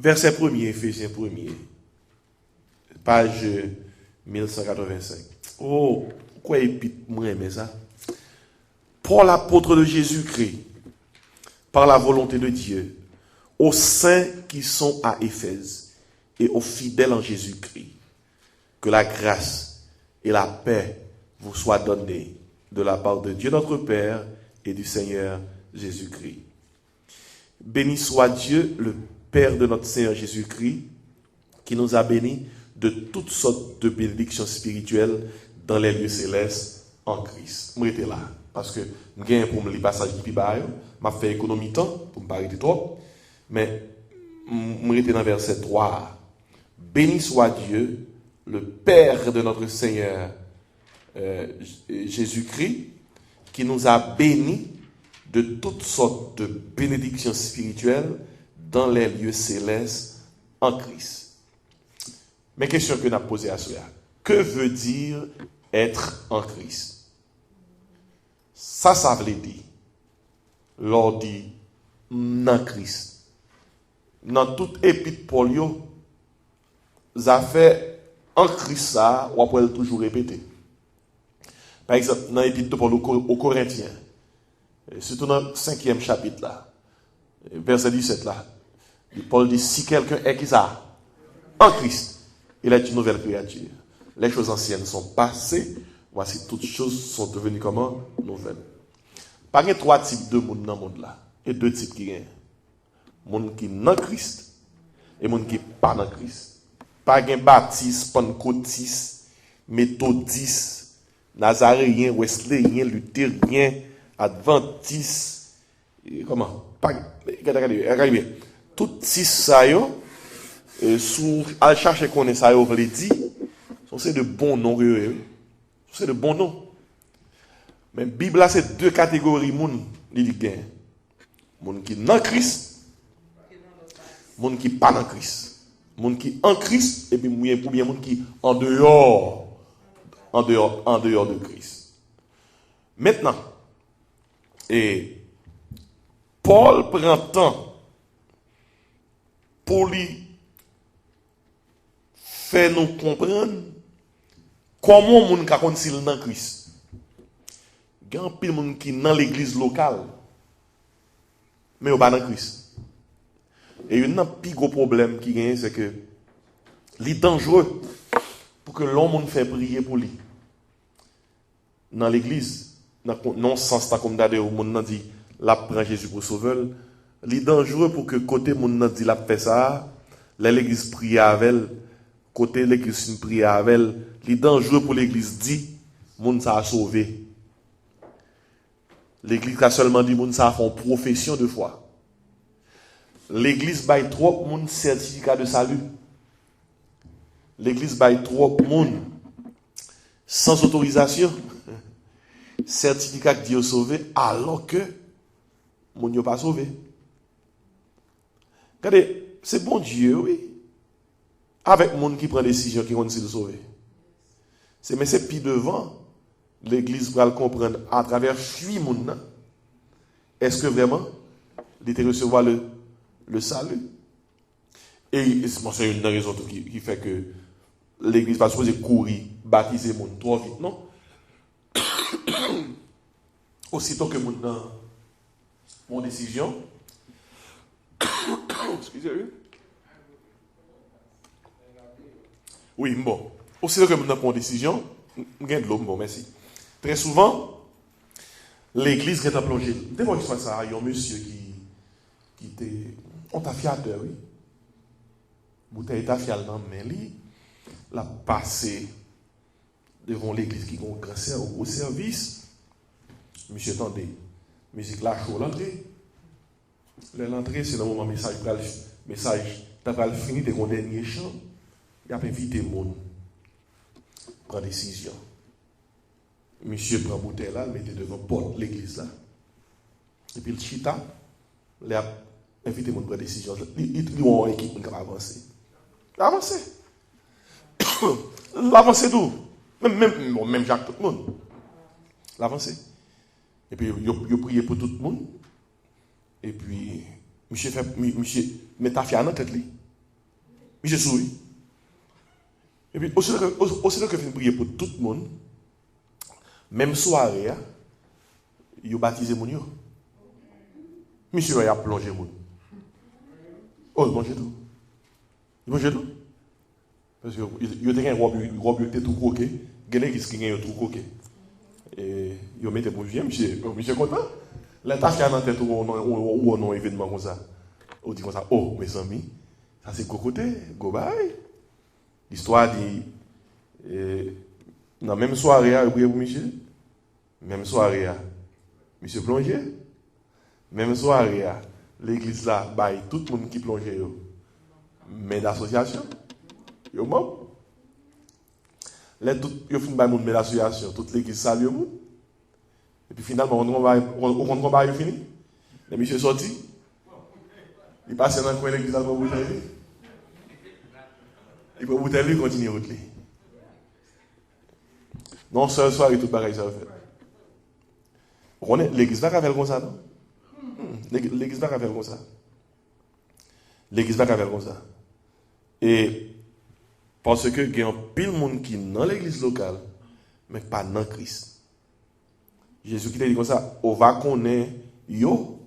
Verset 1er, Éphésiens 1er, page 1185. Oh, pourquoi moi aimé ça? Paul, l'apôtre de Jésus-Christ, par la volonté de Dieu, aux saints qui sont à Éphèse et aux fidèles en Jésus-Christ, que la grâce et la paix vous soient données de la part de Dieu notre Père et du Seigneur Jésus-Christ. Béni soit Dieu, le Père de notre Seigneur Jésus-Christ, qui nous a bénis de toutes sortes de bénédictions spirituelles dans les lieux célestes en Christ. Moi, j'étais là, parce que je pour me lire passage qui m'a fait économie de temps, pour me parler de trop, mais je j'étais dans verset 3. Béni soit Dieu, le Père de notre Seigneur Jésus-Christ, qui nous a bénis de toutes sortes de bénédictions spirituelles dans les lieux célestes en Christ. Mais question que nous avons posée à cela. Que veut dire être en Christ? Ça veut dire, l'on dit, dans Christ. Dans toute épître Paul, ça fait en Christ ça, on peut toujours répéter. Par exemple, dans l'épître de Paul aux Corinthiens, surtout dans le 5e chapitre là, verset 17 là, Paul dit, si quelqu'un est qui ça? En Christ, il est une nouvelle créature. Les choses anciennes sont passées, voici toutes choses sont devenues comment? Nouvelles. Par exemple, 3 types de monde dans le monde là, et 2 types qui gagnent. Monde qui est dans Christ, et monde qui n'est pas dans Christ. Pas de baptiste, pentecôtiste, méthodiste, nazaréen, wesleyen, luthérien, adventiste, comment? Regardez bien. Tout si ça yo, sur à chercher qu'on est ça yo veut dire, c'est de bons noms, c'est de bons noms. Mais Bible là c'est 2 catégories moun, il dit gain. Moun qui dans Christ, moun qui pas dans Christ. Moun qui en Christ et puis pour bien moun qui en dehors de Christ. Maintenant, et Paul prend temps pour lui faire nous comprendre comment moun ka konsil dans Christ. Il y a un pile moun qui dans l'église locale mais au pas dans Christ. Et il y a un plus gros problème qui gagne, c'est que il est dangereux pour que l'homme fait prier pour lui. Dans l'église, non sens comme d'ailleurs où on dit la prend Jésus pour sauver, il est dangereux pour que côté mon dit la fait ça, l'église prie avec elle, côté l'église prie avec elle, il est dangereux pour l'église dit moun ça a sauvé. L'église a seulement dit moun ça font profession de foi. L'église baille trop moun certificat de salut. L'église baille trop moun sans autorisation. Certificat que Dieu sauvé alors que moun yo pas sauvé. Regardez, c'est bon Dieu, oui. Avec moun qui prend décision qui continue de sauver. Mais c'est puis devant l'église va le comprendre à travers fuit moun. Est-ce que vraiment il était recevoir le salut? Et c'est une raison qui fait que l'église va supposer courir, baptiser moun trop vite, non? Aussitôt que moun mon décision, excusez-moi. Oui, bon. Aussitôt que moun prend décision, gagne de l'eau, bon, merci. Très souvent, l'église est plongée. Des fois, ça, il y a un monsieur qui était. On t'a fiateur, oui. Bouteille t'a fial dans mais lui, l'a passé devant l'église qui a un cancer au service. Monsieur attendez, musique là chaud l'entrée. L'entrée c'est le moment message t'as pas fini de mon dernier chant. Il a invité monde prendre décision. Monsieur prend bouteille là, mettez devant porte l'église là. Et puis le chita, il a invité monde prendre décision. Il ont une équipe qui va avancer. L'avancer d'où? Même Jacques tout le monde. L'avancer. Et puis il prié pour tout le monde. Et puis monsieur met ta fière dans tête lui. Monsieur sourit. Et puis, aussi que je prier pour tout le monde, même soirée, il a baptisé mon yo. Monsieur a plongé mon. Oh, il mange tout. Il mange tout. Parce que il y a un robe qui était tout croqué, il y a qui est tout croqué. Et il mettait pour vieux, monsieur content. La tâche qui a dans la tête ou un événement comme ça. On dit comme ça, oh, mes amis, ça c'est cocoté, go bye. L'histoire dit, dans la même soirée, il prié pour monsieur. Même soirée, monsieur plongé. Même soirée, l'église là, baille tout le monde qui plongeait. Mais d'association, yo mort. Là, tout, yo fin baille monde mais d'association, toute l'église salue le monde. Et puis finalement, on combat, il fini. Le monsieur sorti. Il passe dans le coin de l'église là pour bouteille. Il peut bouteille, il continue à rouler. Non, seul soir, il tout pareil, ça fait. L'église va faire comme ça, non? L'église va faire comme ça. L'église va faire comme ça. Et parce que il y a un pile monde qui est dans l'église locale, mais pas dans Christ. Jésus qui dit comme ça, on va connaître yo,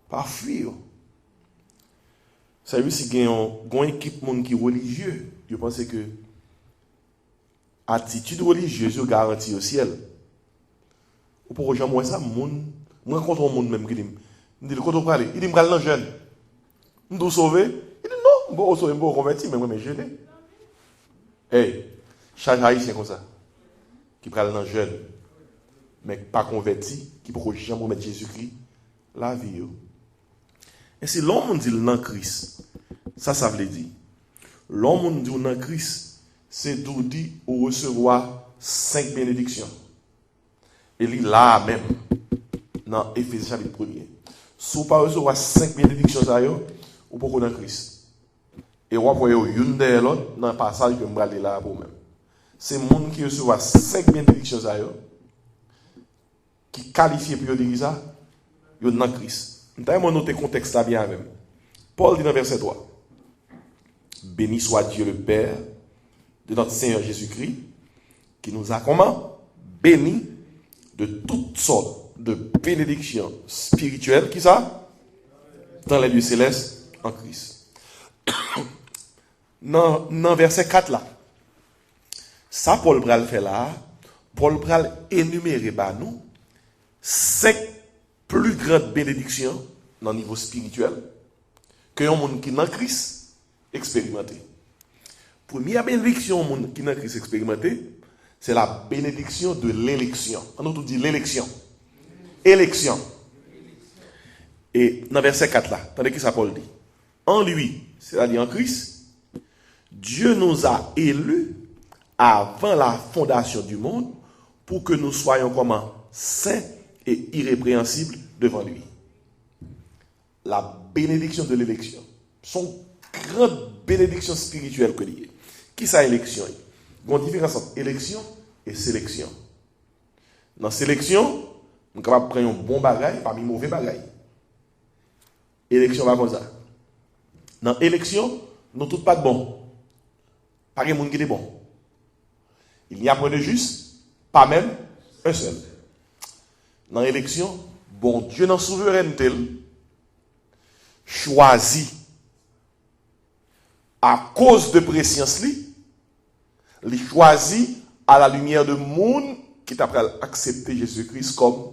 pas fuir. Ça veut dire qu'il y a une équipe monde qui est religieux. Je pense que attitude religieuse garantie au ciel. Ou pour moi ça, moi rencontre un monde même qui dit, il dit quand on parle, il dit me dans jeune. Me doit sauver. Il dit non, bon sauver, bon converti, mais moi mais jeune. Hey, chaque haïtien comme ça qui prend dans jeune mais pas converti, qui peut jamais mettre Jésus-Christ la vie. Et si l'homme dit dans Christ, ça veut dire l'homme dit dans Christ, c'est d'où dit ou recevoir 5 bénédictions. Et il là même dans Éphésiens chapitre 1er. Si vous ne recevoir 5 bénédictions ou pour dans Christ. Et vous voyez une de l'autre dans le passage que je vais là pour même. C'est le monde qui reçoit 5 bénédictions qui qualifie pour dire ça, il est dans Christ. Nous avons noté le contexte là bien même. Paul dit dans verset 3. Béni soit Dieu le Père de notre Seigneur Jésus-Christ, qui nous a comment? Béni de toutes sortes de bénédictions spirituelles, qui ça? Dans les lieux célestes en Christ. Dans verset 4 là, ça Paul Bral fait là, Paul Bral énumérer nous 5 plus grandes bénédictions dans le niveau spirituel que un monde qui dans Christ expérimenté. Première bénédiction monde qui dans Christ expérimenté, c'est la bénédiction de l'élection. On nous dit l'élection. Élection. Et dans verset 4 là, attendez que ça Paul dit. En lui, c'est-à-dire en Christ, Dieu nous a élus avant la fondation du monde pour que nous soyons comment? Saints et irrépréhensibles devant lui. La bénédiction de l'élection. Son grande bénédiction spirituelle que liée. Qui ça élection? Il y a une différence entre élection et sélection. Dans sélection, on est capable de prendre un bon bagage parmi un mauvais bagage. Élection va comme ça. Dans élection, nous tous pas de bon. Pas de monde qui est bon. Il n'y a point de juste, pas même un seul. Dans l'élection, bon Dieu dans souveraineté choisit à cause de préscience il choisit à la lumière de monde qui t'a accepté Jésus-Christ comme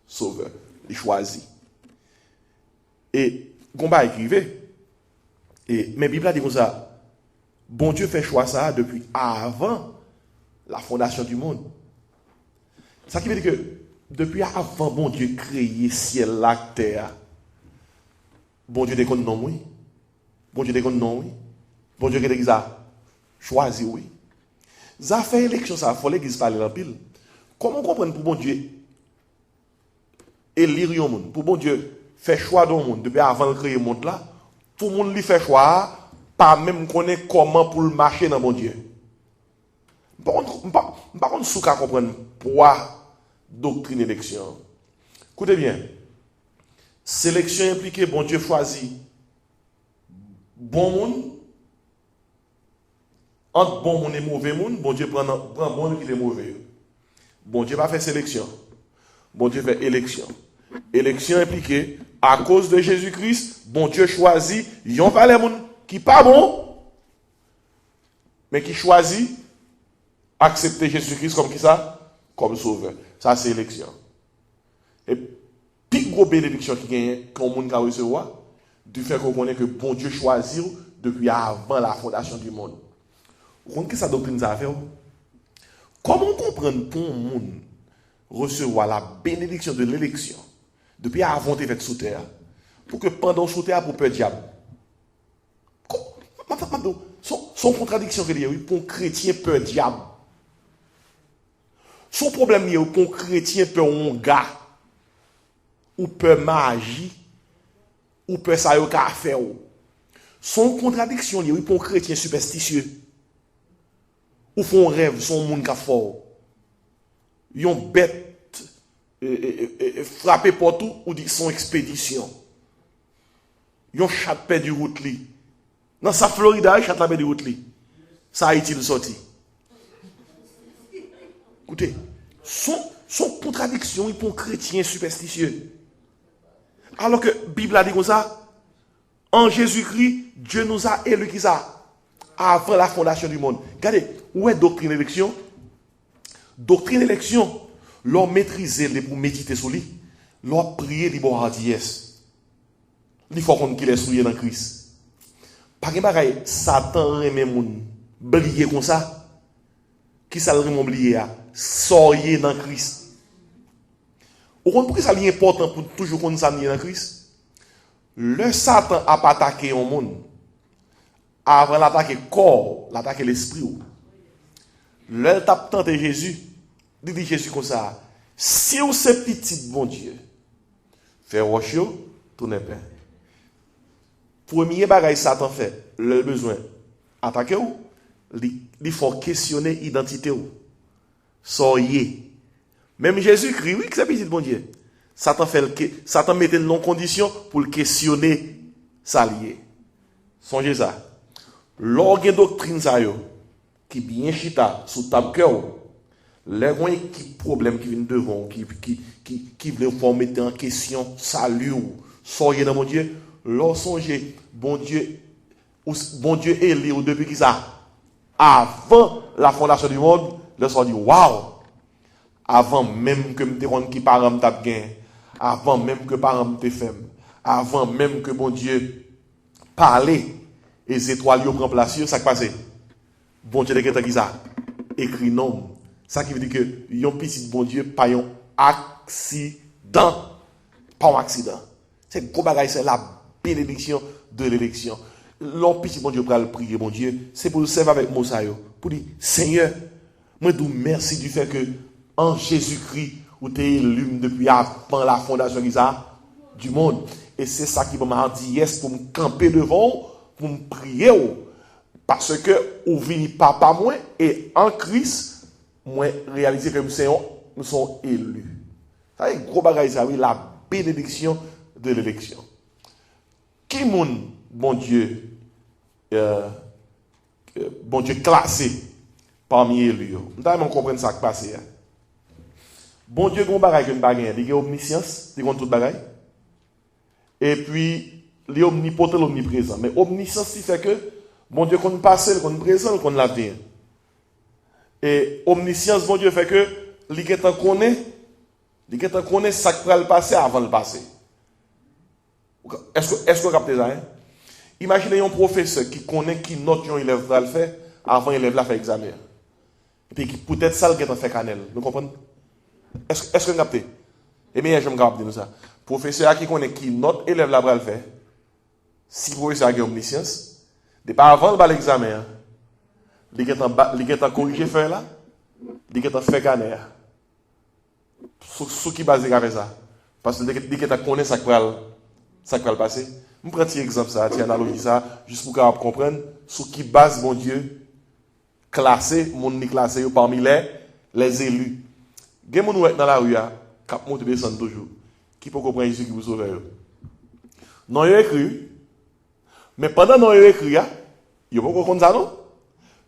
sauveur. Il choisit. Et Gomba écrivait, et mais Bible a dit comme ça, bon Dieu fait choix ça depuis avant la fondation du monde. Ça qui veut dire que depuis avant bon Dieu créé ciel, la terre, bon Dieu déconne non oui. Bon Dieu déconne non oui. Bon Dieu qui ça choisi oui. Ça fait élection ça, faut l'église parler en pile. Comment comprendre pour bon Dieu élire un monde, pour bon Dieu faire choix d'un monde depuis avant de créer le monde là, pour monde lui fait choix pas même connaître comment pour le marcher dans bon Dieu. Par contre, sous qu'à comprendre pourquoi doctrine élection. Écoutez bien. Sélection implique bon Dieu choisit bon monde Entre bon monde et mauvais monde, bon Dieu prend bon qui est mauvais. Bon Dieu va faire sélection. Bon Dieu fait élection. Élection impliquée, à cause de Jésus-Christ, bon Dieu choisit, yon pas les monde qui pas bon, mais qui choisit accepter Jésus-Christ comme qui ça? Comme sauveur. Ça c'est élection. Et plus gros bénédiction qui gagne quand monde va recevoir, du fait qu'on connaît que bon Dieu choisit depuis avant la fondation du monde. Vous comprenez que sa doctrine ça fait? Comment comprendre pour un monde recevoir la bénédiction de l'élection depuis avant de faire sous terre pour que pendant sous terre pour peur diable? Son contradiction que oui, pour un chrétien peur diable. Son problème est pour un chrétien peur un gars ou peur magie ou peur ça yo ka faire. Son contradiction est oui, pour un chrétien superstitieux. Ou font rêve, son monde qui fort. Yon bête frappé partout ou dit son expédition. Yon chat perdu route li. Dans sa Florida, chat la perdu route li. Ça Haïti le sorti. Écoutez, son contradiction est pour un chrétien superstitieux. Alors que la Bible a dit comme ça, en Jésus-Christ, Dieu nous a élus qui ça avant la fondation du monde. Regardez, où est doctrine élection? Doctrine élection, l'on maîtriser pour méditer sur lui, l'on prier les bonnes hardiesse. Il faut qu'on qu'il est souillé dans Christ. Par exemple, Satan remet moun blier comme ça. Qui ça le remet blier à? Soyez dans Christ. Vous comprenez pourquoi ça est important pour toujours qu'on s'amène dans Christ? Le Satan a pas attaqué un monde. Avant l'attaquer corps, l'attaquer l'esprit. Le tape tenté Jésus, dit Jésus comme ça, si vous êtes petit bon Dieu, faites roche, tournez pain. Premier bagage Satan fait, le besoin, attaquer ou, il faut questionner l'identité ou. Soyez. Même Jésus-Christ, oui, que c'est petit bon Dieu. Satan mettait une condition pour le questionner, ça lié. Songez ça. L'organe doctrine ça yo qui bien chita sous table cœur les qui problème qui viennent devant qui veulent former en question salut soyez dans mon Dieu leur songez bon Dieu élu depuis qui ça avant la fondation du monde leur sont dit waouh avant même que me te qui parent t'a gain avant même que parents te femme avant même que bon Dieu parler les étoiles yo prend place, ça qui passe. Bon Dieu qui ça écrit nom. Ça qui veut dire que yon petit bon Dieu pas un accident. Pas un accident. C'est gros bagage, c'est la bénédiction de l'élection. L'homme petit bon Dieu pour le prier bon Dieu, c'est pour le servir avec Moussa pour dire Seigneur, moi vous merci du fait que en Jésus-Christ vous t'es élu depuis avant la fondation du monde et c'est ça qui m'a dit yes pour me camper devant pour me prier parce que vous venez papa moi et en Christ moi réaliser que nous sommes élus. Ça est gros bagage ça oui la bénédiction de l'élection. Qui moun bon Dieu classé parmi élus. Nous devons comprendre ça qui passe. Bon Dieu gon bagage que nous pas gagner, il a omniscience, il a tout bagage. Et puis il est omnipotent, omniprésent. Mais omniscience, c'est fait que, bon Dieu, qu'on passe, qu'on présent, qu'on l'avenir. Et omniscience, bon Dieu, fait que, il connaît ça qui va le passer avant le passé. Est-ce que vous captez ça? Hein? Imaginez un professeur qui connaît qui note un élève va le faire avant l'élève la faire examen. Et puis peut-être ça qui est fait canel. Vous comprenez? Est-ce que vous captez? Eh bien, je me capte de ça. Professeur qui connaît qui note élève la va le faire. Si vous avez une omniscience, depuis avant l'examen, il est en corrigé faire là, il est en fait gagner. Ce qui base avec ça. Parce que il est en connaître ça qui va le passer. Je prends un petit exemple, ça, une analogie, ça, juste pour qu'on comprenne ce qui base, mon Dieu, classé, mon classé parmi les élus. Il y a des gens dans la rue, qui montent et descendent toujours, qui peuvent comprendre Jésus qui vous sauve. Non, il y a écrit. Mais pendant que nous écrit, il n'y a pas de ça, non?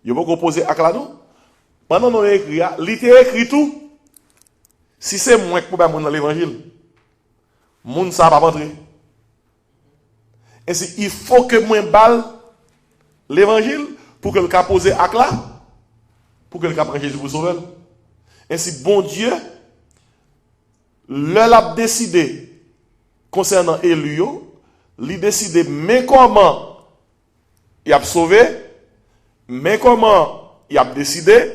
Yo pas poser acte là non. Pendant nous écrit, il était écrit tout. Si c'est moi qui peux pas dans l'évangile, moun ça va pas rentrer. Et il faut que moi balle l'évangile pour que le cas poser acte là, pour que le cas prenne Jésus pour sauver. Ainsi, bon Dieu, l'heure a décidé concernant Élu, il a décidé mais comment il a sauvé, mais comment il a décidé,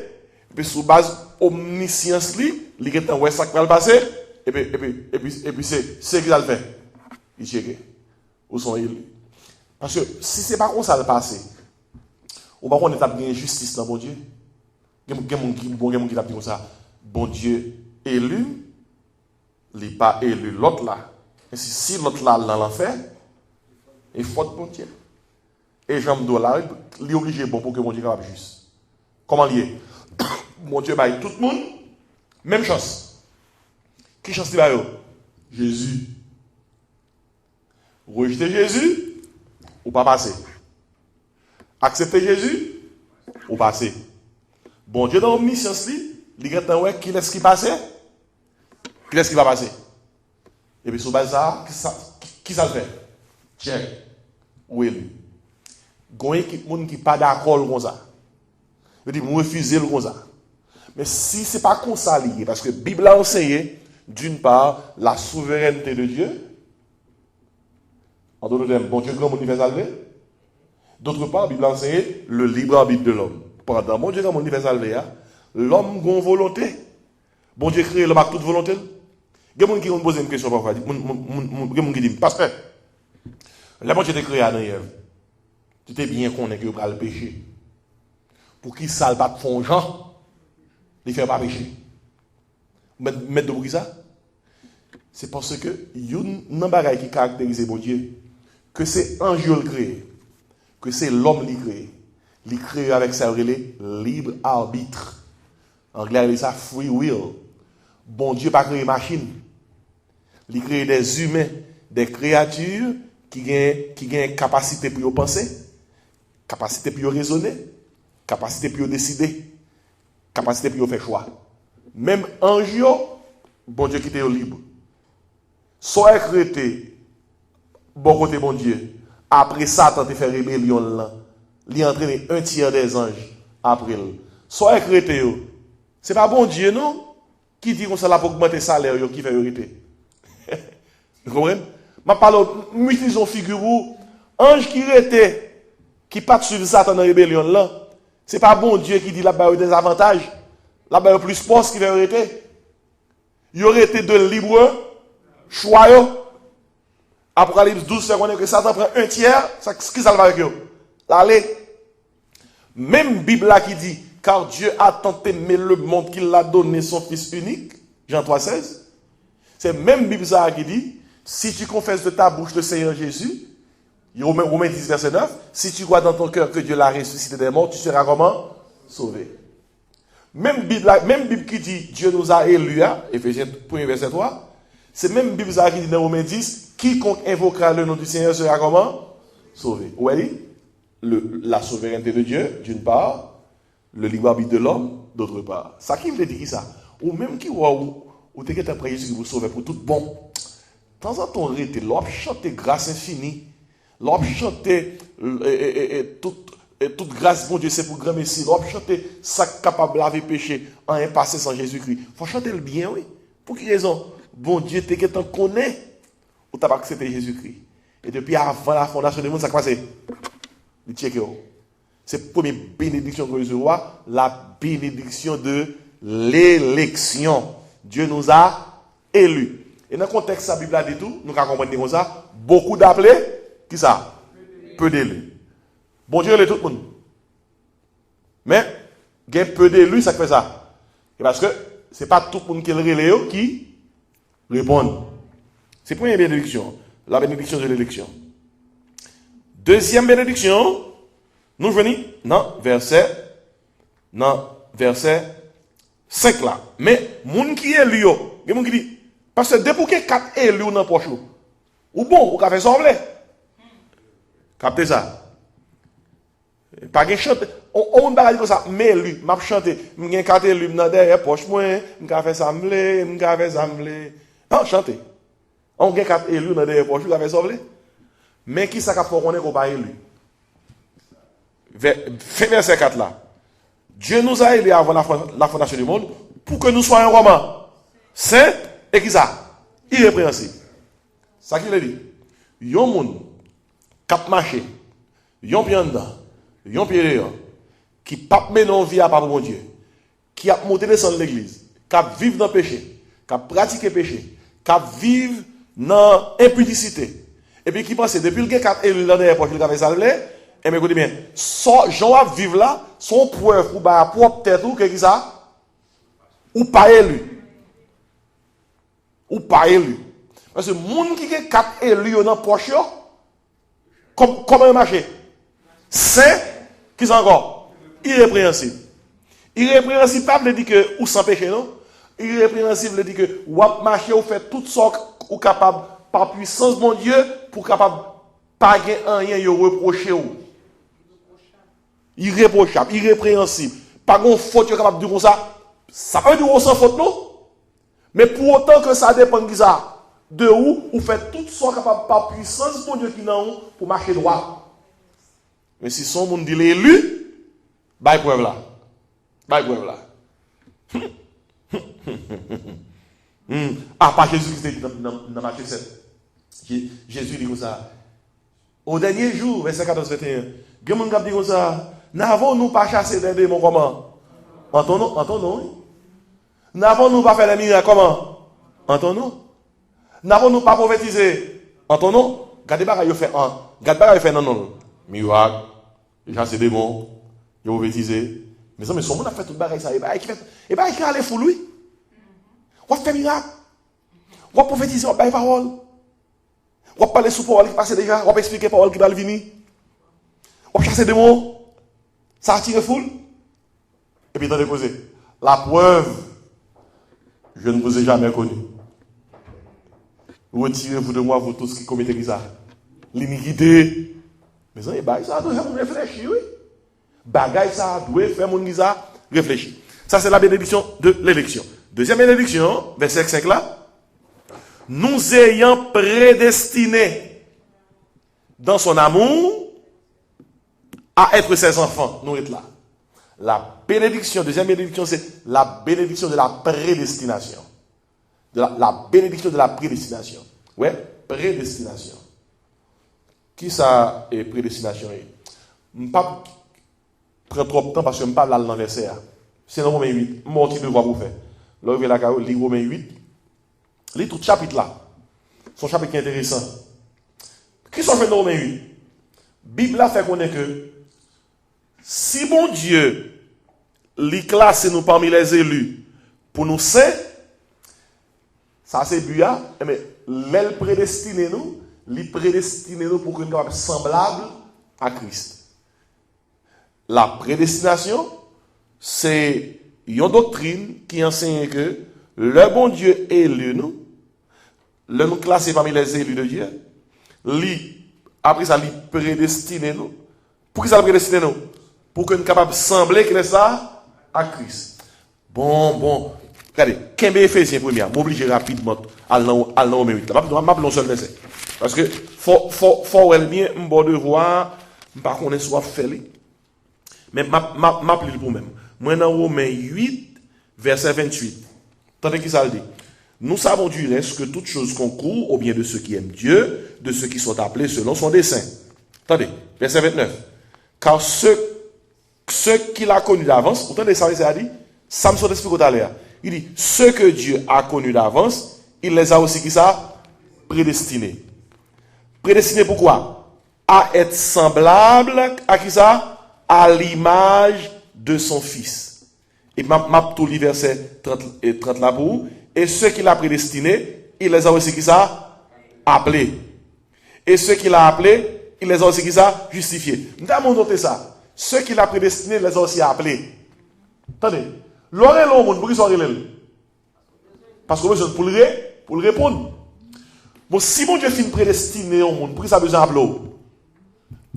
puis sous base omniscience il est en ça qui va le passer, et puis c'est ce qu'il a fait. Il check. Où sont ils? Parce que si ce n'est pas comme ça le passé, on va connaître une justice dans bon Dieu. Il y a des gens qui disent comme ça. Bon Dieu élu, il n'est pas élu l'autre là. Et si l'autre là dans l'enfer, il faut bon Dieu. Et Jean me là, il est obligé bon pour que mon Dieu soit juste. Comment lié? Mon Dieu baille tout le monde, même chance. Qui chance il baille? Jésus. Rejeter Jésus, ou pas passer. Accepter Jésus, ou passer. Bon Dieu dans l'omniscience, il y a qui est-ce qui passe? Qui est-ce qui va passer? Et puis sur base ça, qui ça le fait? Check. Où est lui? Il y a des gens qui ne sont pas d'accord avec ça. Je dis, je refuse comme ça. Mais si ce n'est pas comme ça, parce que la Bible a enseigné, d'une part, la souveraineté de Dieu. En d'autres termes, bon Dieu grand universal. D'autre part, la Bible a enseigné le libre arbitre de l'homme. Pendant bon Dieu grand universal, l'homme a une volonté. Bon Dieu crée l'homme avec toute volonté. Il y a des gens qui ont posé une question parfois. Il y a des gens qui disent, pasteur, là, bon Dieu t'a créé Adam et Ève. Tu t'es bien connu que tu as le péché. Pour qui ça ne pas de fond Jean, il ne fait pas péché. Mettre de pour qui ça? C'est parce que il y a un bagage qui caractérise bon Dieu, que c'est un Dieu le créé, que c'est l'homme qui créé. Il crée avec sa libre arbitre. En anglais, il ça free will. Bon Dieu pas créé machine. Il crée des humains, des créatures qui ont capacité pour penser, capacité pour raisonner, capacité pour décider, capacité pour faire choix. Même ange, bon Dieu qui était libre. Soit écrété, bon côté bon Dieu, après Satan te fait rébellion là, il entraîne un tiers des anges après. Soit écrété, c'est pas bon Dieu non qui dit qu'on ça là pour augmenter le salaire qui fait vérité. Vous comprenez? Je parle, m'utilisons figure où ange qui était, qui pas suivre Satan dans la rébellion là, c'est pas bon Dieu qui dit là-bas des avantages, là-bas plus poste qui fait vérité. Il y aurait été de libre choix. Apocalypse 12 fait que Satan prend un tiers, ce qui ça va avec eux? Allez. Même Bible là qui dit, car Dieu a tant aimé le monde qu'il a donné son Fils unique, Jean 3,16. C'est même Bible ça qui dit, si tu confesses de ta bouche le Seigneur Jésus, Romains 10, verset 9, si tu crois dans ton cœur que Dieu l'a ressuscité des morts, tu seras comment? Sauvé. Même Bible qui dit, Dieu nous a élus, Éphésiens 1, verset 3, c'est même Bible ça qui dit dans Romains 10, quiconque invoquera le nom du Seigneur sera comment? Sauvé. Vous voyez? La souveraineté de Dieu, d'une part, le libre arbitre de l'homme, d'autre part. Ça qui veut dire qui ça? Ou même qui voit ou t'es qu'à prier Jésus qui vous sauve pour tout bon. De temps en temps, arrêtez, l'homme chante grâce infinie, l'homme chante toute grâce, bon Dieu, c'est pour grand Messie, l'homme chante ça capable de laver péché en un passé sans Jésus-Christ. Il faut chanter le bien, oui. Pour quelle raison? Bon Dieu, t'es qu'à t'en connaître, ou t'as pas accepté Jésus-Christ. Et depuis avant la fondation du monde, ça passe. C'est la première bénédiction que nous avons, la bénédiction de l'élection. Dieu nous a élus. Et dans le contexte de la Bible, a dit tout, nous avons compris comme ça, beaucoup d'appelés, qui ça? Peu d'élus. Bon Dieu, il est tout le monde. Mais, il y a peu d'élus, ça fait ça. Et parce que ce n'est pas tout le monde qui est relais qui répond. C'est la première bénédiction, la bénédiction de l'élection. Deuxième bénédiction, nous venons dans verset 5 là. Mais, moun qui est élu, il y a moun qui dit, parce que depuis que 4 élus dans le poche, ou bon, ou fait ça, captez ça. Pas de chante. On parle comme ça, mais lui, m'a chanté, m'gen quatre lui dans derrière poche moi, m'ka fait ça m'ka fait ça m'lé. Non, chanter. On gen quatre élus dans derrière poche, m'ka fait ça m'lé. Mais qui ça qu'a faut connaître qu'on pas élu? Verset 4 là. Dieu nous a élus avant la fondation du monde pour que nous soyons comment? Saints et qui ça? Irrépréhensibles. Ça qui veut dire. Yon moun k'ap marché, yon pied en dedans, yon pied dehors, qui pape menon vie à papa mon Dieu, qui a monté descendre l'église, qui a vivre dans le péché, qui a pratiqué le péché, qui a vivre dans l'impudicité. Et puis qui pense, depuis le gars qui a élu dans l'époque, il a fait ça, et bien écoutez bien, Jean a vivre là, son preuve pour ba propre tête ou que ça, ou pas élu. Ou pas élu. Parce que moun qui a quatre élus dans la poche, comment marcher? Saint, qui sont encore? Irrépréhensible. Irrépréhensible, pas veut dire que ou sans péché, non? Irrépréhensible veut dire que ou a marché, ou fait toutes sortes, ou capable, par puissance, mon Dieu, pour capable, pas gagner rien, y reprocher ou. Irréprochable, irrépréhensible. Pas de faute, capable de dire comme ça. Ça peut dire sans faute, non? Mais pour autant que ça dépend de ça. De où, ou fait toutes sortes capables par puissance, mon Dieu, qui n'ont pour marcher droit. Mais si son monde dit l'élu, bah, preuve là. Bah, preuve là. Ah, pas Jésus qui dit dans Matthieu 7. Jésus dit comme ça. Au dernier jour, verset 14-21, Gamon dit comme ça. N'avons-nous pas chassé des démons comment? En ton nom? N'avons-nous pas fait des miracles comment? En ton nom? N'avons-nous pas prophétisé en ton nom? Gardez pas qu'il fait un. Gardez pas qu'il fait non. Miracle. Chassé des démons. Il a prophétisé. Mais son monde a fait tout le bagage ça. Et bah, il a allé fou lui. On fait miracle. On prophétiser, on fait parole. On parler sous parole qui passe déjà. On expliquer parole qui va venir. On chasse des démons. Ça attire foule. Et puis, t'en déposer. La preuve, je ne vous ai jamais connu. Retirez-vous de moi, vous tous qui commettez ça. L'iniquité. Mais ça, ça doit faire réfléchir, oui. Bagay ça doit faire mon ça réfléchir. Ça, c'est la bénédiction de l'élection. Deuxième bénédiction, verset 5 là. Nous ayant prédestinés dans son amour à être ses enfants. Nous sommes là. La bénédiction, deuxième bénédiction, c'est la bénédiction de la prédestination. La bénédiction de la prédestination. Ouais, prédestination. Qui ça est prédestination? Je ne pas prendre trop de temps parce que je ne parle pas dans le verset. C'est dans Romains 8. Je vais devoir vous faire. Là, vous allez lire Romains 8. Lisez tout le chapitre là. Son chapitre qui est intéressant. Qui sont fait dans Romains 8? La Bible a fait connaître que si bon Dieu les classe nous parmi les élus pour nous saints, ça c'est buya, mais l'aile prédestiné nous, les prédestiné nous pour que nous soyons semblables à Christ. La prédestination, c'est une doctrine qui enseigne que le bon Dieu élu nous, le nous classer parmi les élus de Dieu, après ça, il prédestiné nous. Pour qui ça prédestiné nous? Pour que nous soyons capables de sembler que ça à Christ. Bon. Regardez, Kembe Ephésiens 1er, m'oblige rapidement à l'an 8. Là, je vais m'appeler un seul verset. Parce que, faut bien, m'bon devoir, par contre, soit fait. Mais m'appeler pour même. Moi, dans Romains 8, verset 28. Tandis qui ça le dit. Nous savons du reste que toutes choses concourent au bien de ceux qui aiment Dieu, de ceux qui sont appelés selon son dessein. Attendez, verset 29. Car ceux qu'il a connus d'avance, vous entendez ça, ça dit, Samson explique tout à l'heure. Il dit, ceux que Dieu a connus d'avance, il les a aussi qui ça? Prédestinés. Prédestinés pourquoi? À être semblables à qui ça? À l'image de son fils. Et m'a tout le verset 30 là pour vous. Et ceux qu'il a prédestinés, il les a aussi qui ça? Appelés. Et ceux qu'il a appelés, il les a aussi qui ça? Justifiés. Nous avons noté ça. Ceux qu'il a prédestinés, il les a aussi appelés. Attendez. L'oreille l'homme, pour qu'ils soient relèvés. Parce que besoin pour le répondre. Bon, si mon Dieu finit prédestiné au monde, pour qui ça besoin d'appeler?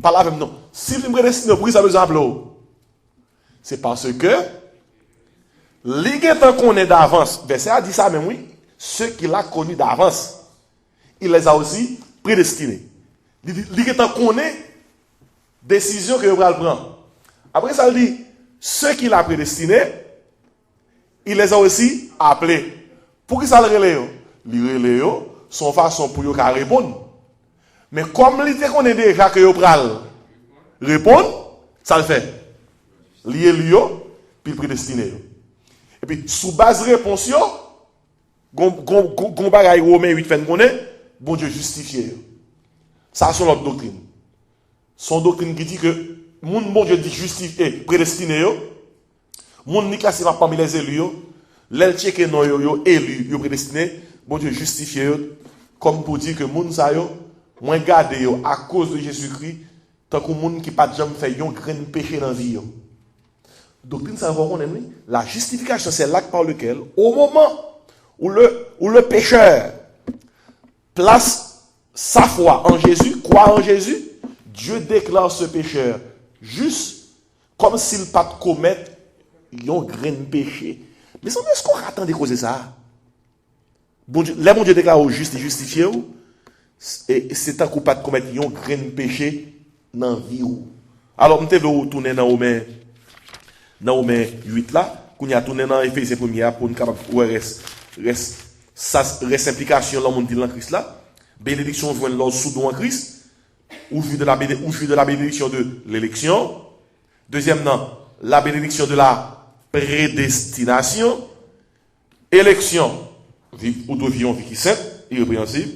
Pas là même non. Si il finit prédestiné, pour qui ça besoin d'appeler? C'est parce que l'Église connaît d'avance. Verset a dit ça même, oui. Ceux qu'il a connus d'avance, il les a aussi prédestinés. L'Église connaît décision que vous allez prendre. Après ça, il dit, ceux qu'il a prédestinés, il les a aussi appelés. Pour qui ça le relève? Le relève, son façon pour vous répondre. Mais comme il connaît déjà que vous allez répondre, ça le fait. Lié lui, puis prédestiné. Et puis, sous base réponse, gon bagay Romain 8 fait connaît, bon Dieu justifié. Ça c'est notre doctrine. Son doctrine qui dit que moun bon Dieu dit justifié, prédestiné moun ni classé parmi les élus l'el checké non yo élu, yo prédestiné, bon Dieu justifié comme pour dire que moun sa yo moins gardé yo à cause de Jésus-Christ tant que moun qui pas jamais fait yon grain péché dans vie yo. Doctrine ça va connaître la justification c'est l'acte par lequel au moment où le pécheur place sa foi en Jésus, croit en Jésus, Dieu déclare ce pécheur juste comme s'il pas de commettre un grain de péché. Mais est-ce qu'on attend de causer ça? Bon Dieu, les bon Dieu déclare au juste et justifié, et c'est un coup pas de commettre un grain de péché dans la vie. Alors, je vais retourner dans Romain 8 là, qu'on y a tourné dans Éphésiens 1 pour nous capable reste implication dans le monde de Christ là. Bénédiction joint l'ordre sous don en Christ, ou vu de la bénédiction de l'élection. Deuxièmement, la bénédiction de la prédestination. Élection, ou devions vie qui sainte, irrépréhensible.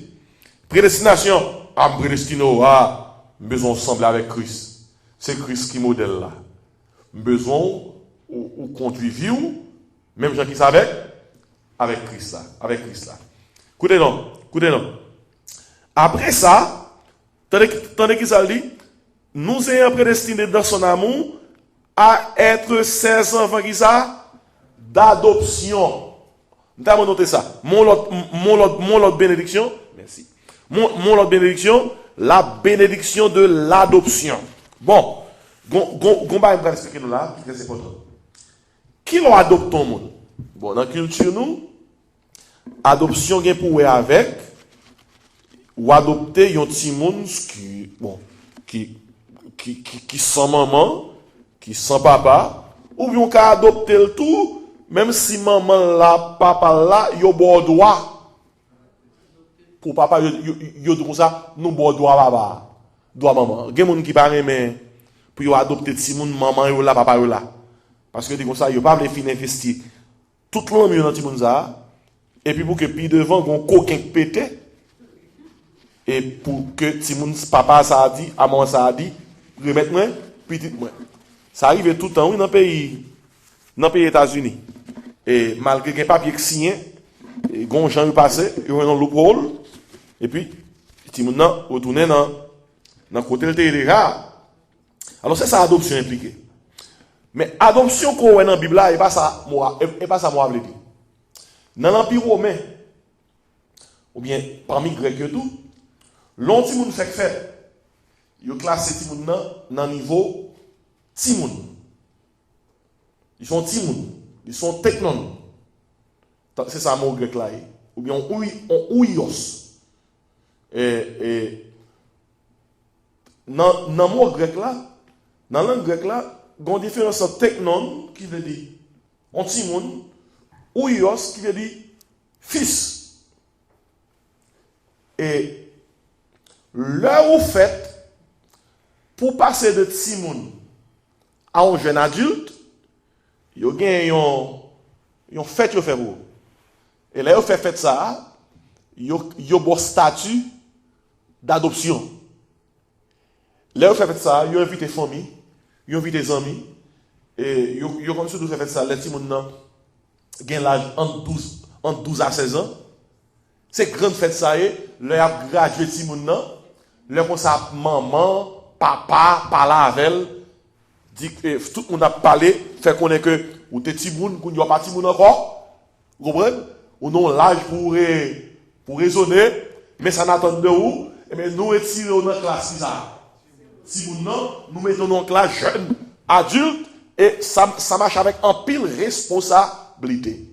Prédestination, à me prédestiner à besoin sembler avec Christ. C'est Christ qui modèle là. Besoin ou conduit vie ou même gens qui savent avec Christ là, Écoutez non. Après ça, tandis qu'il ça dit, nous ayons prédestinés dans son amour à être ses enfants qui ça d'adoption. Nous avons noté ça. Mon autre bénédiction, merci. Mon autre bénédiction, la bénédiction de l'adoption. Bon, Gomba va expliquer nous là, c'est important. Qui l'a adopté au monde? Bon, dans la culture, nous, adoption vient pour avec, ou adopter un petit monde qui sans maman, qui sans papa, ou bien qu'à adopter le tout, même si maman là, papa là, yo bon droit. Pour papa, yo comme ça, nous bon droit papa, droit maman. Il y a des gens qui parlent, mais pour yo adopter petit monde, maman yo là, papa yo là. Parce que comme ça, yo pas venir investir tout le monde dans petit monde ça. Et puis pour que puis devant gon coquin pété et pour que petit monde papa ça a dit, maman ça a dit, remettre moi petit moi. Ça arrive tout le temps dans le pays États-Unis. Et malgré qu'il y a un papier qui signe, et gon gens passé, ils ont un loophole et puis petit monde retourner dans côté le déjà. Alors c'est ça adoption impliquée. Mais adoption qu'on voit dans la Bible là, et pas ça moi veut dire. Dans l'Empire romain, ou bien parmi les Grecs et tout, l'on monde fait, ils ont classé Timoun dans le niveau Timoun. Ils sont Timoun, ils sont Technon. C'est ça le mot grec là. Ou bien on Ouios. Et dans le mot grec là, dans la langue grecque là, il y a une différence entre Technon qui veut dire on Timoun, Ouios qui veut dire fils. Et là où fait, pour passer de Timoun à un jeune adulte, il y a un fait qui fait pour. Et là, il fait ça, il y a un statut d'adoption. Là, il fait ça, il invite les familles, il invite les amis, et il comme si fait ça, les Timoun gagne l'âge entre 12 à 16 ans. C'est grande fête ça y est, là a gradué Timoun là comme ça maman, papa parler avec elle, dit que tout le monde a parlé, fait connaître que ou t'es Timoun, qu'on y a pas Timoun encore. Vous comprenez? Ou non l'âge pour raisonner, mais ça n'attend de où? Et bien nous retirons dans classe ça. Timoun nous mettons dans classe jeune, adulte Et ça marche avec un pile responsabilité.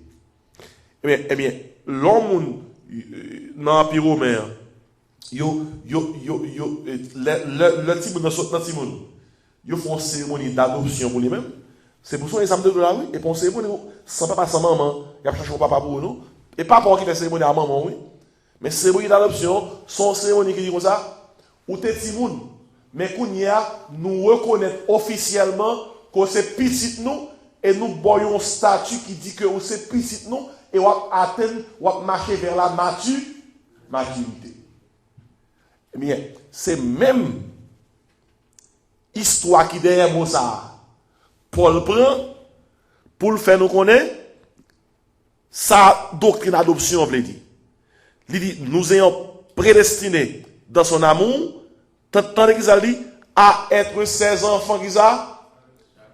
Eh bien, l'homme dans l'Empire romain, le petit monde saute dans le petit monde. Ils font une cérémonie d'adoption pour lui-même. C'est pour ça qu'ils ont de la rue. Et pour une cérémonie, sans papa, sans maman, il y a cherché un papa pour nous. Et pas pour qui fait cérémonie à maman, oui. Mais cérémonie d'adoption, sont cérémonies qui disent comme ça, ou t'es petit monde. Mais qu'on y a, nous reconnaître officiellement que c'est petit nous, et nous voyons un statut qui dit que c'est petit nous, et on va atteindre, on va marcher vers la maturité. Eh bien, c'est même histoire qui derrière moi ça. Paul prend pour le faire nous connaître sa doctrine d'adoption, veut dire. Il dit, nous ayons prédestinés dans son amour, tant qu'il a dit, à être 16 enfants qui a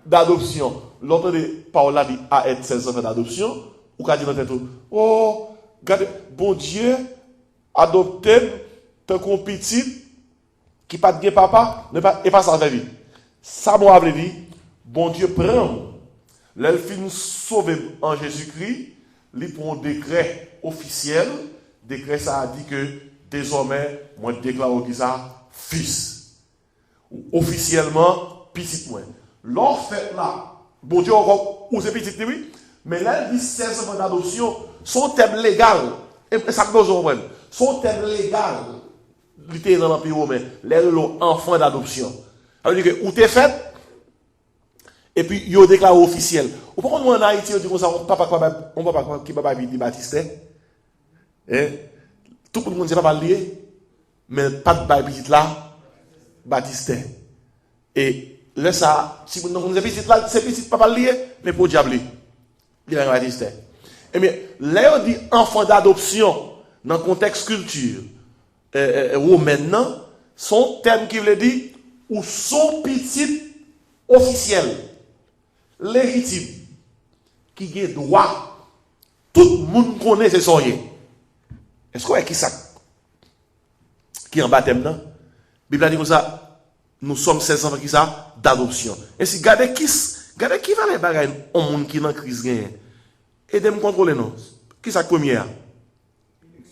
d'adoption. L'autre Paul a dit, à être 16 enfants d'adoption, ou qu'a dit dans tête, oh, regardez, bon Dieu, adopté, tant qu'on petit, qui pas de papa, et pas ça avec lui. Ça m'a dit, bon Dieu prend, l'elfine sauvé en Jésus-Christ, il prend un décret officiel, décret ça a dit que désormais, moi déclare qui ça, fils. Officiellement, petit moins. L'or fait là, bon Dieu encore, ou c'est petit, oui, mais là, il dit 16 ans d'adoption, son thème légal, et ça que nous avons, son thème légal, il était dans l'Empire romain, l'enfant d'adoption. Alors, il dit que, où t'es fait, et puis, il déclaré officiel. Ou pourquoi nous en Haïti, on dit comme ça, on ne peut pas qui va dire Baptiste. Tout le monde ne sait pas lié, mais pas de Baptiste là, Baptiste. Et là, ça, si vous ne savez pas petit là, c'est petit pas lié, mais pour diable, il y a Baptiste. Et bien, là, on dit enfant d'adoption, dans le contexte culture, romaine, son terme qui veut dire, ou son petit officiel. Légitime, qui a droit, tout le monde connaît ses soyez. Est-ce qu'on a qui ça? Qui en baptême, non? La Bible a dit comme ça, nous sommes 16 ans qui ça, d'adoption. Et si, regardez qui va les bagages, au monde qui est en crise, et de me contrôler, non? Qui ça première?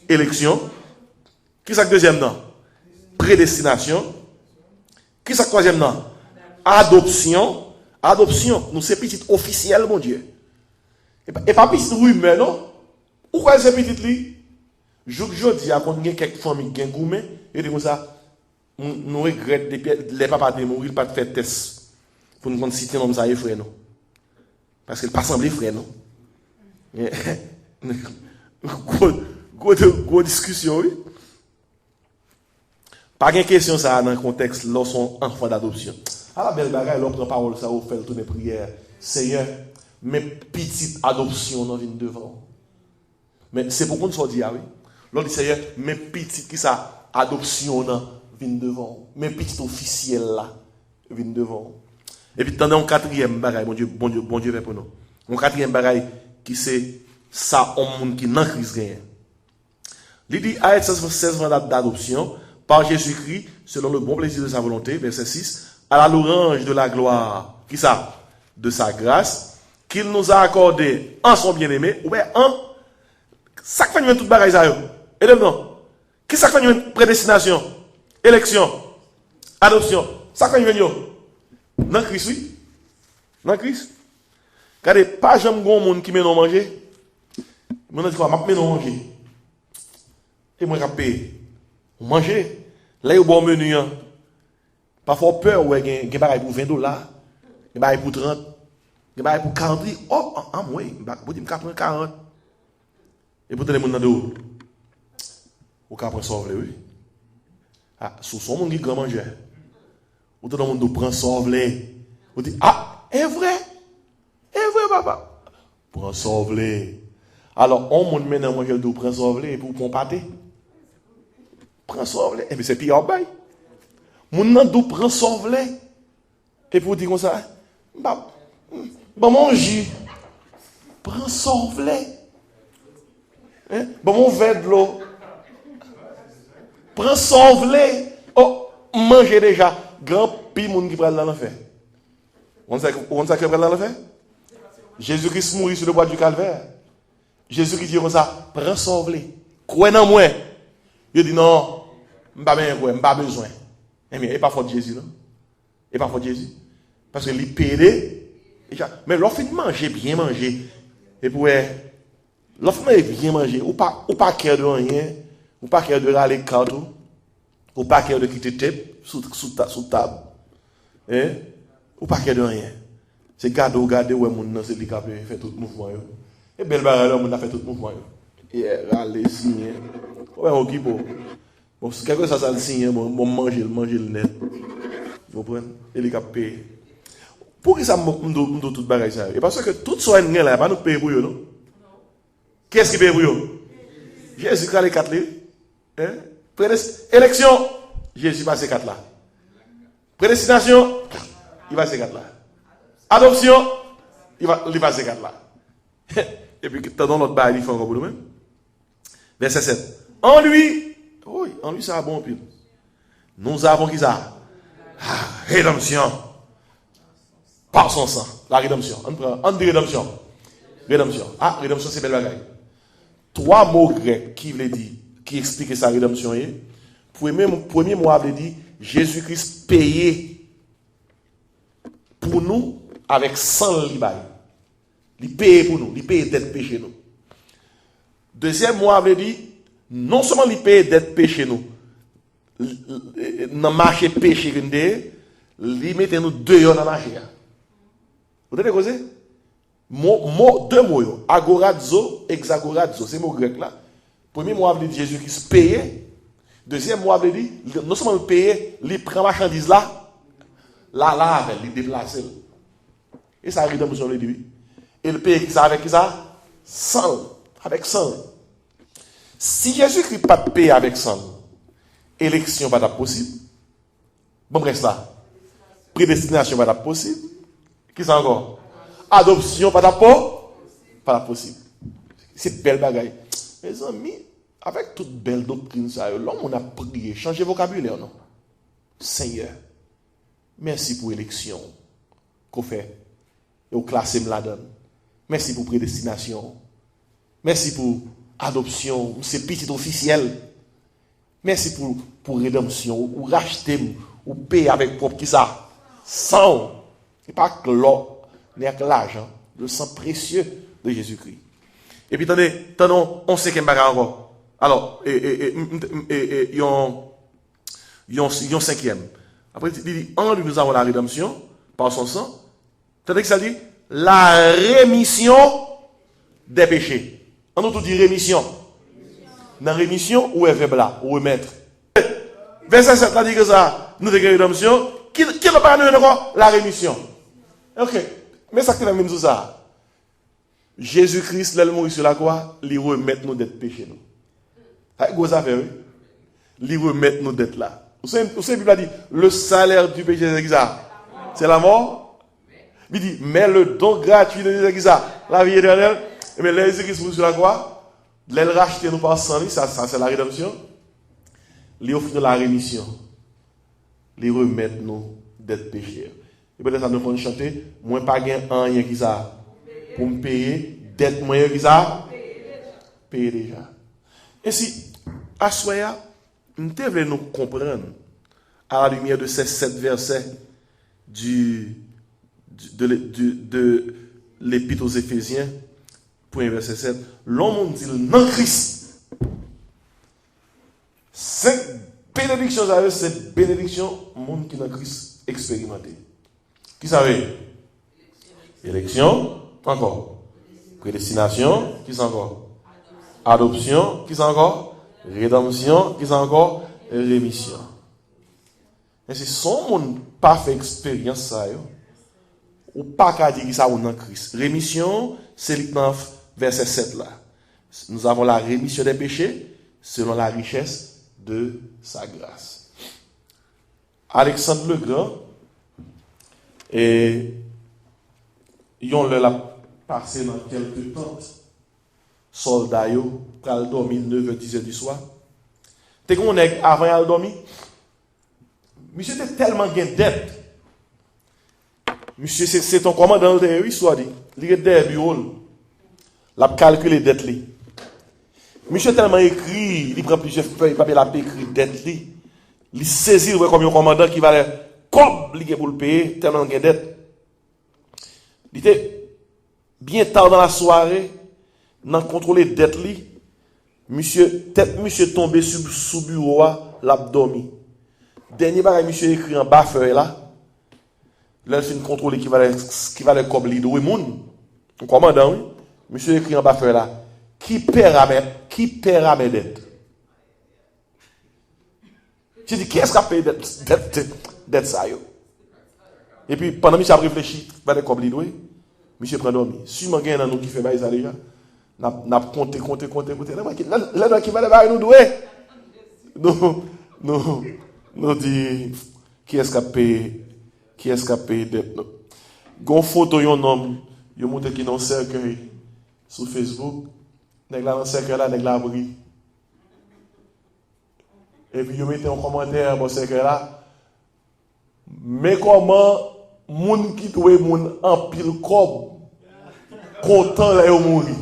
Élection. Qui ça deuxième, non? Prédestination. Qui ça troisième, non? Adoption. Adoption, nous c'est petit officiel, mon Dieu. Et pas petit rumeur, non? Pourquoi c'est petit li? Je dis à quand il y a quelques familles qui ont gourmet, et dit comme ça, nous regrettons les papas de mourir, pas de faire test. Pour nous citer comme ça, les frères, non? Parce qu'il pas semblé frère, non? Gros discussion, oui. Pas de question ça dans le contexte lorsqu'on enfant d'adoption. À la belle bagaille, l'on prend parole, ça, on fait toutes les prières. Seigneur, mes petites adoptions n'en viennent devant. Mais c'est pourquoi nous dit, ah oui. L'on dit, Seigneur, mes petites qui ça, adoption n'en viennent devant. Mes petites officielles là, viennent devant. Et puis, t'en as un quatrième bagaille, bon Dieu fait pour nous. Un quatrième bagaille qui c'est ça, un monde qui n'en crise rien. Il dit, à être 16 ans d'adoption, par Jésus-Christ, selon le bon plaisir de sa volonté, verset 6, à la louange de la gloire, qui ça? De sa grâce, qu'il nous a accordé en son bien-aimé, ou bien en, ça fait une toute bagaille ça, et non? Qui ça fait une prédestination, élection, adoption, ça fait une dans Christ, oui? Dans Christ? Regardez, pas jamais grand monde qui met non manger. Moi, je dis quoi? Je mets non manger. Et moi, je paye. Manger. Là, il y a un bon menu. Parfois, peur, ouais, il y a des bagages pour $20, il y a des bagages pour 30, il y a des bagages pour 40. Oh, moi, je dis 40. Et pour les gens dans le dos, vous pouvez prendre oui. Ah, sous son monde qui grand manger. Ou tout le monde prend sauver. Vous dites, ah, est vrai, papa. Prends sauver. Alors, on monde maintenant manger de prendre sauver et pour prendre pâté. Prends sauver. Et puis c'est pire en bas. Mon nan dou prend sauver. Et pour dire comme ça, bah manger. Prends sauver. Hein? Bon, mon verre de l'eau. Prends sauver. Oh, manger déjà. Grand pi moun qui prend dans l'enfer. On sait que le fait. Jésus-Christ mourit sur le bois du calvaire. Jésus qui dit comme ça, prends sauver. Croyez dans moi. Il dit non, je n'ai pas besoin. Eh bien, il n'est pas faute de Jésus, non? Il n'est pas faute de Jésus. Parce que les pédés, mais l'offre de manger, bien manger. Et pour l'offre de bien manger, ou pas cœur de rien, ou pas cœur de râler carton, ou pas cœur de quitter tête sous table. Ou pas cœur de rien. C'est garder, ouais, mon nom, c'est lui qui a fait tout le mouvement. Et belle barre, on a fait tout le mouvement. Et râler, signer. Ouais, on qui bon. Bon, c'est quelque chose ça le signe, bon, manger le net. Vous comprenez? Et les cap payer. Pour que ça me tout bagaille ça? Et parce que tout ça est là, pas nous payer pour eux, non? Qu'est-ce qui paye pour eux? Jésus a les 4 livres. Élection, Jésus passe ces 4 là. Prédestination, il va ces 4 là. Adoption, il va ces 4 là. Et puis, dans notre bail, il fait encore pour nous-mêmes. Verset 7. En lui, oui, en lui, ça a bon pile. Nous avons qui ça? Rédemption. Par son sang. La rédemption. On dit rédemption. Rédemption. Rédemption, c'est belle bagaille. 3 mots grecs qui veulent dire, qui expliquent sa rédemption. Premier mot veut dire Jésus-Christ payé pour nous avec 100 libaye. Il paye pour nous, il paye d'être péché nous. Deuxième mot veut dire non seulement il paye d'être péché nous, dans le marché péché, il met nous 2 dans le marché. Vous avez causé? Deux mots, agorazo, hexagorazo, c'est mot grec là. Premier mot veut dire Jésus-Christ payé. Deuxième mot veut dire non seulement il paye, il prend marchandise là, avec, il déplace. Et ça arrive dans le début. Et le paye ça avec ça? 100. Avec 100. Si Jésus-Christ n'a pas payé avec 100, élection pas possible. Bon, reste là. Prédestination pas possible. Qui ça encore? Adoption pas possible. C'est belle bagaille. Mes amis, avec toute belle doctrine, ça, l'homme, on a prié, changé vocabulaire, non? Seigneur, merci pour l'élection qu'on fait. Et au classé me la donne. Merci pour prédestination. Merci pour adoption. C'est petit officiel. Merci pour rédemption. Ou racheter, ou payer avec propre qui ça? Sang. Et pas que l'or, mais avec l'argent. Le sang précieux de Jésus-Christ. Et puis, attendez, on sait qu'il y a encore. Alors, il y a un cinquième. Après, il dit, en lui, nous avons la rédemption par son sang. Tandis que ça dit, la rémission des péchés. On nous tout dit rémission. Dans rémission, où est verbe là? Où est maître? Verset 7, là dit que ça, nous avons la rédemption. Qui n'a pas nous encore? La rémission. Ok. Mais ça, qui n'a même tout ça? Jésus-Christ, l'elle mourit sur la croix, il remet nous d'être péchés. C'est une grosse affaire, oui. Il remet nous d'être là. Vous savez, la Bible a dit, le salaire du péché, c'est ça? C'est la mort. Il dit, mais le don gratuit de Jésus, c'est ça? La vie éternelle. Mais Jésus-Christ mourit sur la croix, l'elle rachète nous par sang, ça c'est la rédemption. Il offre la rémission. Il remet nous d'être péchés. Et peut-être ça nous fait chanter, moi pas gain rien qui ça. Pour me payer, dette moyen qui ça? Payer déjà. Et si, à Soya, nous devons nous comprendre, à la lumière de ces 7 versets de l'Épître aux Éphésiens, point verset 7, l'homme dit non Christ. Cette bénédiction, c'est bénédiction, monde qui n'a Christ expérimenté. Qui savait? Élection. Encore. Prédestination. Qui c'est encore? Adoption. Qui c'est encore? Rédemption. Qui c'est encore? Rémission. Et c'est son monde pas fait expérience ça. Ou pas qu'à dire ça ou non Christ. Rémission, c'est le verset 7 là. Nous avons la rémission des péchés selon la richesse de sa grâce. Alexandre le Grand et yon le la passé dans quelques temps, soldats yo, pral dormi 9h-10h du soir. T'es qu'on est avant al dormi, monsieur était tellement gain dette. Monsieur, c'est ton commandant, oui, soit dit. Il est derrière le bureau. Il a calculé dette. Monsieur tellement écrit, il prend plusieurs feuilles, papier, il a écrit dette. Il saisit comme un commandant qui va comme il pour le payer, tellement il a dette. Il était bien tard dans la soirée, dans le contrôle dette. Monsieur tombé sous bureau, l'abdomen. Dernier bagage, monsieur écrit en bas feuille là. Là, c'est une contrôle qui va le comme l'idée de moun. Un commandant, oui. Monsieur écrit en bas feuille là. Qui paiera mes dettes? Je dis, qui est-ce qui a payé dette ça, yo? Et puis, pendant que monsieur a réfléchi, il va le comme l'idée, monsieur prend dormi. Si je gagne dans nous qui fait ça déjà, n'a compté. Là, qui va le bail nous doué. Nous dit, qui est-ce qui a payé dette? Gon photo yon homme, yon montre qui dans cercueil sur Facebook, nèg la dans cercueil là, nèg la abri. Et puis yon mette un commentaire dans cercueil là. Mais comment moun qui doit moun en pile cob content là yon mouri.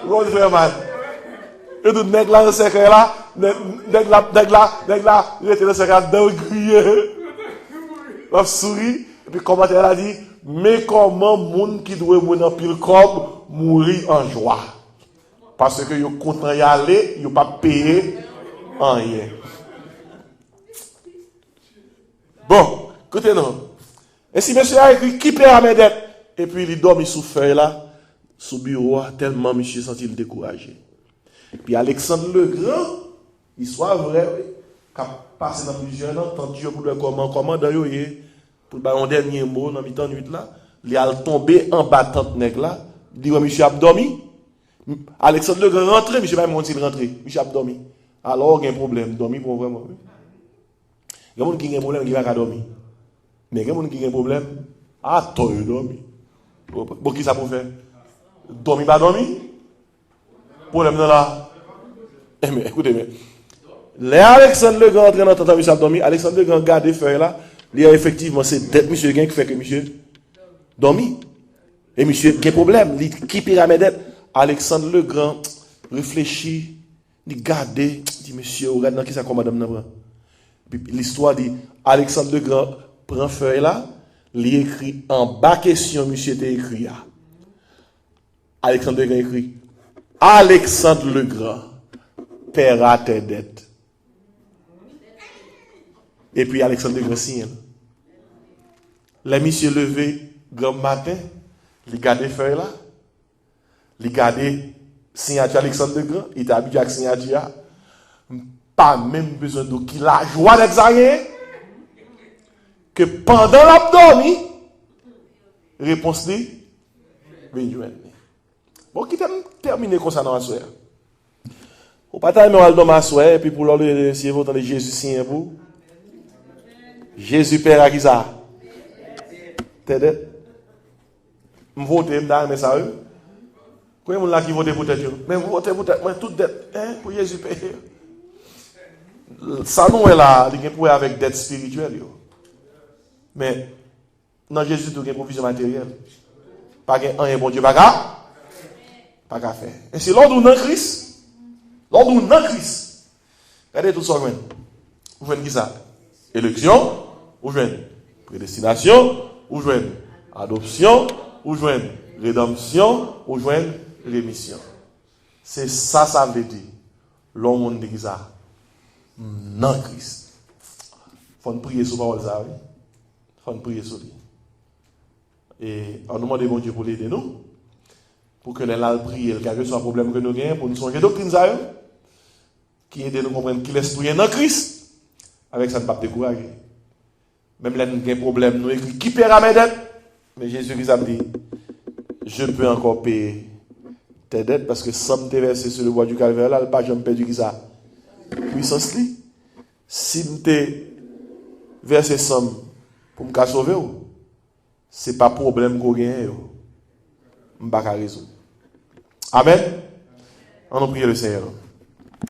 Vous frère man. Et tout nèg la dans cercueil là, nèg la rete dans cercueil dans crier. La souris, et puis commentaire a dit, mais comment moun qui doit mourir en pile comme mourir en joie? Parce que yo content y aller, yo pas payé en rien. Bon, écoutez non. Et si monsieur a écrit qui paie à mes dettes, et puis il dormi sous feuille là, sous bureau, tellement monsieur senti découragé. Puis Alexandre le Grand, histoire vraie, oui, qui a passé dans plusieurs ans, tant Dieu pour le commandant, pour le un dernier mot dans mi-temps nuit là, il a tombé en battant nèg là, il dit monsieur a dormi. Alexandre le Grand rentré, monsieur pas monter rentré, monsieur a dormi. Alors il y a un problème, dormi pour vraiment. Il y a des gens qui ont un problème qui va dormir. Mais il y a des gens qui ont un problème, toi dormi. Pour qui ça pour faire? Dormi pas dormi? Problème là. Mais écoutez, les Alexandre le Grand entré dans tata monsieur a dormi, Alexandre le Grand garde feuille là. Il y a effectivement c'est dette monsieur qui fait que monsieur dormi. Et monsieur a un problème, qui paiera mes dettes? Alexandre le Grand réfléchit, il garde, dit monsieur, regarde dans qui ça comme madame n'a. L'histoire dit Alexandre le Grand prend feuille là, il écrit en bas question monsieur était écrit. Alexandre le Grand écrit Alexandre le Grand paiera tes dettes. Et puis Alexandre le Grand signe. Les messieurs levés, grand matin, ils gardent feuilles là, ils gardent signature Alexandre le Grand, il t'a habitué à signature, pas même besoin de qu'il a joie d'exagérer, que pendant l'abdomen, réponse dit, bon, qui termine comme ça dans la soirée. Au pas mais on va dans ma soirée, et puis pour l'autre, si vous entendez Jésus signe vous, Jésus père à qui ça? Tes dettes. Je vote, je mais ça. Combien de gens qui votent pour tête? Mais vous votez pour tête, mais toute dette, pour Jésus payer. Ça nous est là, il y a un problème avec dette spirituelle. Mais dans Jésus, il y a une provision matérielle. Pas un bon Dieu, pas qu'à faire. Et c'est l'ordre où dans Christ, regardez tout ça, vous voyez qui ça? Élection, vous voyez prédestination, vous voyez adoption, vous voyez rédemption, vous voyez rémission. C'est ça, ça veut dire. L'homme dit ça. Non, Christ. Il faut prier sur parole ça, oui. Il faut prier sur lui. Et on demande bon Dieu pour l'aider nous. Pour que les là prier, quel que soit le problème que nous gagnons, pour nous songer doctrine ça, qui aide nous comprendre qu'il est tout dans Christ. Avec ça, ne pas décourager. Même là, nous avons un problème, nous écrit qui paiera mes dettes? Mais Jésus-Christ a dit, je peux encore payer tes dettes parce que sans me verser sur le bois du calvaire, là, le pas jamais perdu qui ça. Puissance li. Si me t'ai versé somme pour me sauver, c'est pas problème qu'on gagne. Je ne vais pas résoudre. Amen. On a prié le Seigneur.